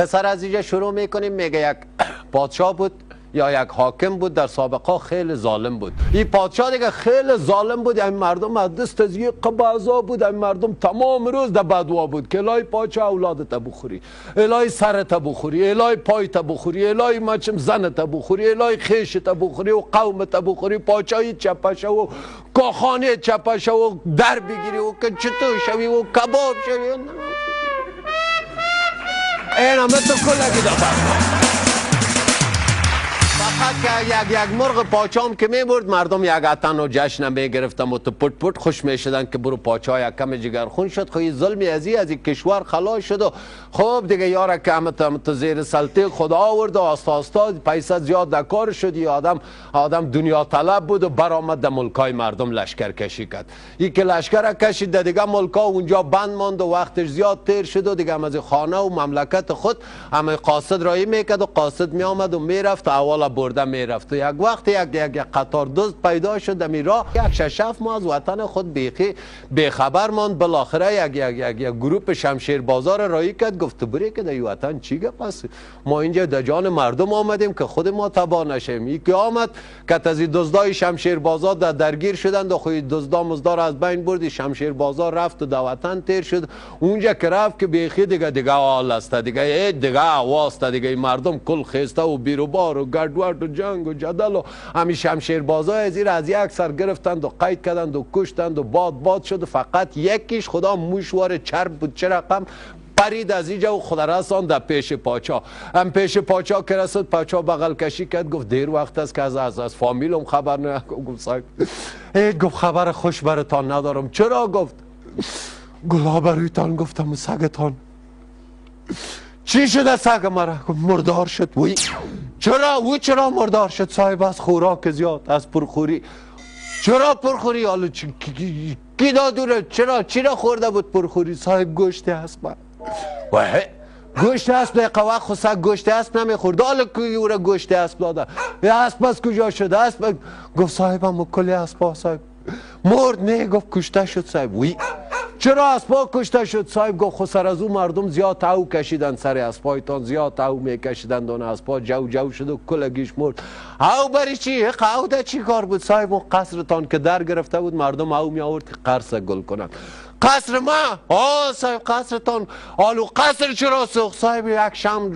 قصه از اینجا شروع میکنیم. میگه یک پادشاه بود یا یک حاکم بود در سابقه خیلی ظالم بود. این پادشاه دیگه خیلی ظالم بود، این مردم از دست از یک قبضا بود، این مردم تمام روز در بدوا بود که الهی پادشاه اولادت بخوری، الهی سرت بخوری، الهی پایت بخوری، الهی مچم زنت بخوری، الهی خیشت بخوری و قومت بخوری، پادشاهی چپشه و کاخانه چپشه و در بگیری و که چطور شوی و کباب شوی. این همه تو کلگی دفعه فقط که یک مرغ پاچام که میبرد مردم یک عطن و جشن میگرفتن و تو پت پت خوش میشدن که برو پاچا یک کم جگرخون شد. خب ظلمی از این کشور خلاص شد و خب دیگه یاره که همت زیر سلطه خدا آورد و آستا پیسه زیاد در کار شد. این آدم دنیا طلب بود و برآمد در ملکای مردم لشکر کشی کرد. این که لشکر کشید دیگه ملکا اونجا بند ماند و وقتش زیاد تیر شد و دیگه از خانه و مملکت خود همه قاصد رایی میکرد و قاصد میآمد و میرفت و برده میرفت. یک وقت یک قطار دزد پیدا شد در راه، یک 6-7 ماه از وطن خود بیخبر ماند. بالاخره یک گروپ شمشیر بازار رایی کرد، گفت بری که در این وطن چی گپ است؟ ما اینجا در جان مردم آمدیم که خود ما تباه نشیم. یکی آمد که از این دزدای شمشیر بازار درگیر شدند و خود دزدا مزدار از بین برد. شمشیر بازار رفت و در وطن تیر شد. اونجا که رفت که بیخی دیگه حال است، دیگه آواز دیگه مردم کل خسته و بیروبار و گردوارد و جنگ و جدل و همین شمشیر بازای زیر از یک سر گرفتند و قید کردند و کشتند و باد شد. فقط یکیش خدا موشوار چرب بود، چه رقم پرید از اینجا و خدا رساند در پیش پاچا. هم پیش پاچا که رسید، پاچا بغل کشی کرد، گفت دیر وقت است که از فامیلم خبر نه. گفت صاحب گفت خبر خوش براتان ندارم. چرا؟ گفت گلا برایتان. گفتم سگتان چی شده؟ سگ مرا مردار شد. وی چرا مردار شد؟ صاحب از خوراک زیاد، از پرخوری. چرا پرخوری؟ حالا کی دادوره؟ چی را خورده بود پرخوری؟ صاحب گوشت اسب. گوشت اسب قوا خسک گوشت اسب نمیخورد. حالا کی او را گوشت اسب داده؟ اسب از کجا شده؟ اسب گفت صاحبم کلی اسب صاحب مرد. نه گفت کشته شد صاحب. وی چرا اسبا کشته شد؟ صاحب گفت خود سر از او مردم زیاد تاو کشیدن، سر اسبایتان زیاد تاو میکشیدن دون اسبا جو شد و کلگیش مرد. او بری چی؟ قاوده چی کار بود؟ صاحب اون قصرتان که در گرفته بود مردم او می آورد که قرص گل کنن. قصر ما؟ صاحب قصرتان. آلو قصر چرا سوخت؟ صاحب یک شم